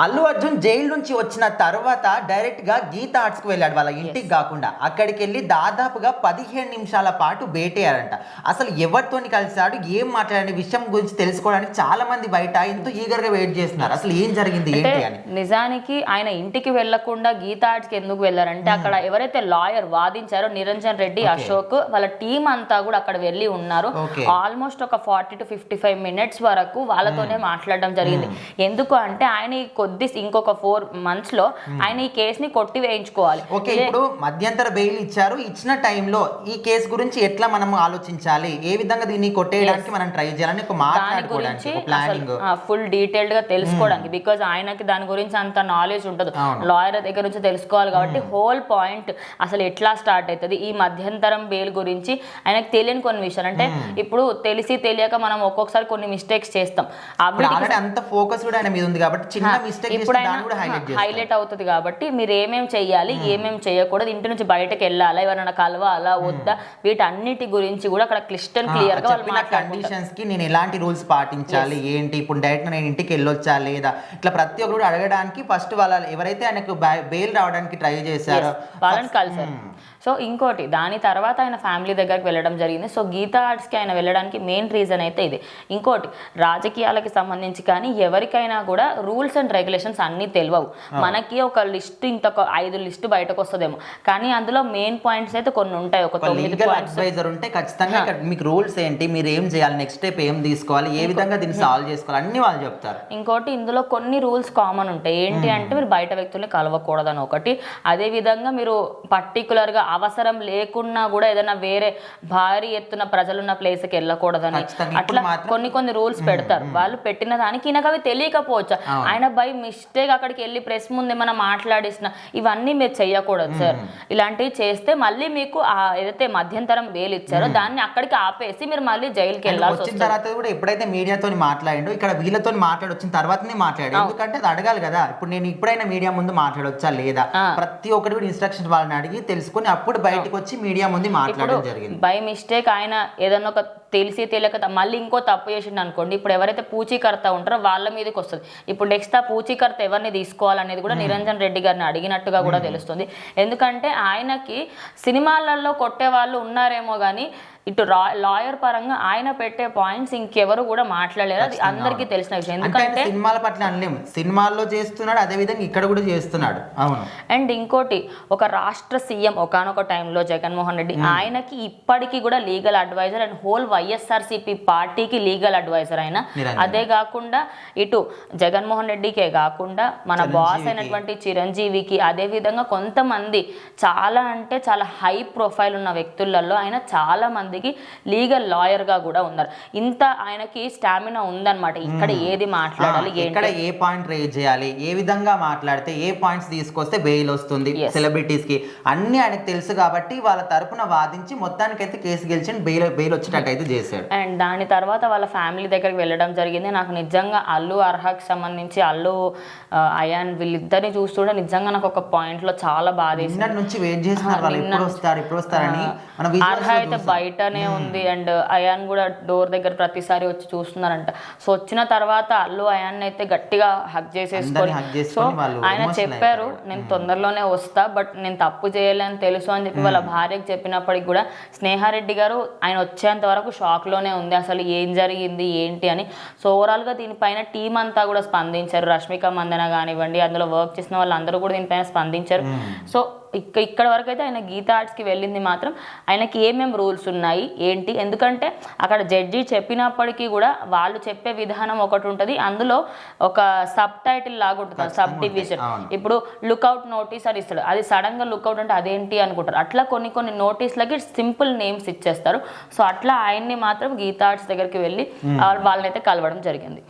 Allu Arjun jail నుంచి వచ్చిన తర్వాత డైరెక్ట్ గా గీత ఆర్ట్స్ కు వెళ్ళాడు, వాళ్ళ ఇంటికి కాకుండా. అక్కడికి వెళ్ళి దాదాపుగా 15 నిమిషాల పాటు భేటీయారంట. అసలు ఎవరితోని కలిసాడు, ఏం మాట్లాడే విషయం గురించి తెలుసుకోవడానికి చాలా మంది బయట ఎంతో ఈగర్ గా వెయిట్ చేస్తున్నారు. అసలు ఏం జరిగింది ఏంటి అని. నిజానికి ఆయన ఇంటికి వెళ్లకుండా గీత ఆర్ట్స్ కి ఎందుకు వెళ్ళారంటే అక్కడ ఎవరైతే లాయర్ వాదించారో నిరంజన్ రెడ్డి, అశోక్ వాళ్ళ టీం అంతా కూడా అక్కడ వెళ్ళి ఉన్నారు. ఆల్మోస్ట్ ఒక 40 to 55 మినిట్స్ వరకు వాళ్ళతోనే మాట్లాడడం జరిగింది. ఎందుకు అంటే ఆయన ఇంకొక 4 months లో ఆయన ఈ కేసుని కొట్టి వేయించుకోవాలి. ఓకే, ఇప్పుడు మధ్యంతర బెయిల్ ఇచ్చారు. ఇచ్చిన టైంలో ఈ కేసు గురించి ఎట్లా మనం ఆలోచించాలి, ఏ విధంగా దీన్ని కొట్టేయడానికి మనం ట్రై చేయాలని ఒక మాట్లాడుకోవడానికి ప్లానింగ్ ఫుల్ డీటెయిల్డ్ గా తెలుసుకోవడానికి. బికాజ్ ఆయనకి దాని గురించి అంత నాలెడ్జ్ ఉంటుంది, లాయర్ దగ్గర నుంచి తెలుసుకోవాలి కాబట్టి. హోల్ పాయింట్ అసలు ఎట్లా స్టార్ట్ అవుతుంది, ఈ మధ్యంతరం బెయిల్ గురించి ఆయనకు తెలియని కొన్ని విషయాలు. అంటే ఇప్పుడు తెలిసి తెలియక మనం ఒక్కొక్కసారి కొన్ని మిస్టేక్స్ చేస్తాం. అంత ఫోకస్ కూడా ఆయన మీద ఉంది కాబట్టి చిన్న ఇప్పుడు హైలైట్ అవుతుంది కాబట్టి మీరు ఏమేం చెయ్యాలి, ఏమేం చేయకూడదు, ఇంటి నుంచి బయటకు వెళ్ళాలా, ఎవరైనా కలవాలా వద్దా, వీటన్నిటి గురించి కూడా అక్కడ క్లిస్టల్ క్లియర్ గా కండిషన్స్ కి నేను ఎలాంటి రూల్స్ పాటించాలి ఏంటి, ఇప్పుడు డైరెక్ట్ నేను ఇంటికి వెళ్ళొచ్చా లేదా, ఇట్లా ప్రతి ఒక్కరు అడగడానికి ఫస్ట్ వాళ్ళ ఎవరైతే ఆయనకు బెయిల్ రావడానికి ట్రై చేశారో వాళ్ళని కలిసారు. సో ఇంకోటి దాని తర్వాత ఆయన ఫ్యామిలీ దగ్గరికి వెళ్ళడం జరిగింది. సో గీతా ఆర్ట్స్కి ఆయన వెళ్ళడానికి మెయిన్ రీజన్ అయితే ఇది. ఇంకోటి రాజకీయాలకి సంబంధించి కానీ ఎవరికైనా కూడా రూల్స్ అండ్ రెగ్యులేషన్స్ అన్నీ తెలియవు. మనకి ఒక లిస్ట్ ఇంకొక 5 లిస్ట్ బయటకు వస్తుందేమో, కానీ అందులో మెయిన్ పాయింట్స్ అయితే కొన్ని ఉంటాయి. ఒక 9 అడ్వైజర్ ఉంటే ఖచ్చితంగా మీకు రూల్స్ ఏంటి, మీరు ఏం చేయాలి, నెక్స్ట్ స్టెప్ ఏం తీసుకోవాలి, ఏ విధంగా దీన్ని సాల్వ్ చేసుకోవాలి అన్ని వాళ్ళు చెప్తారు. ఇంకోటి ఇందులో కొన్ని రూల్స్ కామన్ ఉంటాయి. ఏంటి అంటే మీరు బయట వ్యక్తుల్ని కలవకూడదని ఒకటి. అదే విధంగా మీరు పర్టికులర్గా అవసరం లేకున్నా కూడా ఏదైనా వేరే భారీ ఎత్తున ప్రజలున్న ప్లేస్కి వెళ్ళకూడదని అట్లా కొన్ని రూల్స్ పెడతారు. వాళ్ళు పెట్టిన దానికి ఈయనకు అవి తెలియకపోవచ్చు. ఆయన బై మిస్టేక్ అక్కడికి వెళ్ళి ప్రెస్ ముందు ఏమైనా మాట్లాడేసిన ఇవన్నీ మీరు చెయ్యకూడదు సార్. ఇలాంటివి చేస్తే మళ్ళీ మీకు ఏదైతే మధ్యంతరం బెయిల్ ఇచ్చారో దాన్ని అక్కడికి ఆపేసి మీరు మళ్ళీ జైలుకి వెళ్ళాల్సి వచ్చిన తర్వాత కూడా ఎప్పుడైతే మీడియాతో మాట్లాడిండో ఇక్కడ వీళ్ళతో మాట్లాడి వచ్చిన తర్వాతనే మాట్లాడాడు. ఎందుకంటే అది అడగాలి కదా, ఇప్పుడు నేను ఇప్పుడైనా మీడియా ముందు మాట్లాడొచ్చా లేదా, ప్రతి ఒక్కటి కూడా ఇన్స్ట్రక్షన్స్ వాళ్ళని అడిగి తెలుసుకొని అప్పుడు బయటకు వచ్చి మీడియా ముందు మాట్లాడడం జరిగింది. బై మిస్టేక్ ఆయన ఏదన్నా ఒక తెలిసి తెలియక మళ్ళీ ఇంకో తప్పు చేసిండు అనుకోండి, ఇప్పుడు ఎవరైతే పూచీకర్త ఉంటారో వాళ్ళ మీదకి వస్తుంది. ఇప్పుడు నెక్స్ట్ ఆ పూచీకర్త ఎవరిని తీసుకోవాలనేది కూడా నిరంజన్ రెడ్డి గారిని అడిగినట్టుగా కూడా తెలుస్తుంది. ఎందుకంటే ఆయనకి సినిమాలలో కొట్టే వాళ్ళు ఉన్నారేమో కానీ ఇటు లాయర్ పరంగా ఆయన పెట్టే పాయింట్స్ ఇంకెవరు కూడా మాట్లాడలేరు. అది అందరికీ తెలిసిన విషయం. ఎందుకంటే సినిమాల పట్ల అనలేము, సినిమాల్లో చేస్తున్నాడు, అదే విధంగా ఇక్కడ కూడా చేస్తున్నాడు. అవును. అండ్ ఇంకోటి ఒక రాష్ట్ర సీఎం ఒకానొక టైంలో జగన్మోహన్ రెడ్డి ఆయనకి ఇప్పటికీ కూడా legal adviser and whole YSRCP పార్టీకి లీగల్ అడ్వైజర్ అయినా. అదే కాకుండా ఇటు జగన్మోహన్ రెడ్డికే కాకుండా మన బాస్ అయినటువంటి చిరంజీవికి, అదే విధంగా కొంతమంది చాలా అంటే చాలా హై ప్రొఫైల్ ఉన్న వ్యక్తులలో ఆయన చాలా మందికి లీగల్ లాయర్ గా కూడా ఉన్నారు. ఇంత ఆయనకి స్టామినా ఉందన్నమాట. ఇక్కడ ఏది మాట్లాడాలి, ఇక్కడ ఏ పాయింట్ రేజ్ చేయాలి, ఏ విధంగా మాట్లాడితే ఏ పాయింట్స్ తీసుకొస్తే బెయిల్ వస్తుంది సెలబ్రిటీస్ కి అన్ని ఆయనకు తెలుసు కాబట్టి వాళ్ళ తరపున వాదించి మొత్తానికైతే కేసు గెలిచి బెయిల్ వచ్చేటట్టు అయితే చేశాడు. అండ్ దాని తర్వాత వాళ్ళ ఫ్యామిలీ దగ్గరికి వెళ్ళడం జరిగింది. నాకు నిజంగా అల్లు అర్హకి సంబంధించి అల్లు అయాన్ వీళ్ళిద్దరిని చూస్తుంటే నిజంగా నాకు ఒక పాయింట్ లో చాలా బాధ నుంచి వెయిట్ చేస్తున్నారు అర్హ అయితే బయటనే ఉంది అండ్ అయాన్ కూడా డోర్ దగ్గర ప్రతిసారి వచ్చి చూస్తున్నారంట. సో వచ్చిన తర్వాత అల్లు అయాన్ అయితే గట్టిగా హగ్ చేసేసుకొని, సో ఆయన చెప్పారు నేను తొందరలోనే వస్తా, బట్ నేను తప్పు చేయలేని తెలుసు అని చెప్పి వాళ్ళ భార్యకు చెప్పినప్పటికి కూడా స్నేహారెడ్డి గారు ఆయన వచ్చేంత వరకు షాక్ లోనే ఉంది, అసలు ఏం జరిగింది ఏంటి అని. సో ఓవరాల్ గా దీనిపైన టీం అంతా కూడా స్పందించారు. రష్మిక మందన కానివ్వండి, అందులో వర్క్ చేసిన వాళ్ళందరూ కూడా దీనిపైన స్పందించారు. సో ఇక్కడ వరకు అయితే ఆయన గీతా ఆర్ట్స్కి వెళ్ళింది మాత్రం ఆయనకి ఏమేమి రూల్స్ ఉన్నాయి ఏంటి, ఎందుకంటే అక్కడ జడ్జి చెప్పినప్పటికీ కూడా వాళ్ళు చెప్పే విధానం ఒకటి ఉంటుంది, అందులో ఒక సబ్ టైటిల్ లాగా ఉంటుంది, సబ్ డివిజన్. ఇప్పుడు లుక్అవుట్ నోటీస్ అని ఇస్తాడు, అది సడన్ గా లుక్అవుట్ అంటే అదేంటి అనుకుంటారు. అట్లా కొన్ని నోటీస్లకి సింపుల్ నేమ్స్ ఇచ్చేస్తారు. సో అట్లా ఆయన్ని మాత్రం గీతా ఆర్ట్స్ దగ్గరికి వెళ్ళి వాళ్ళనైతే కలవడం జరిగింది.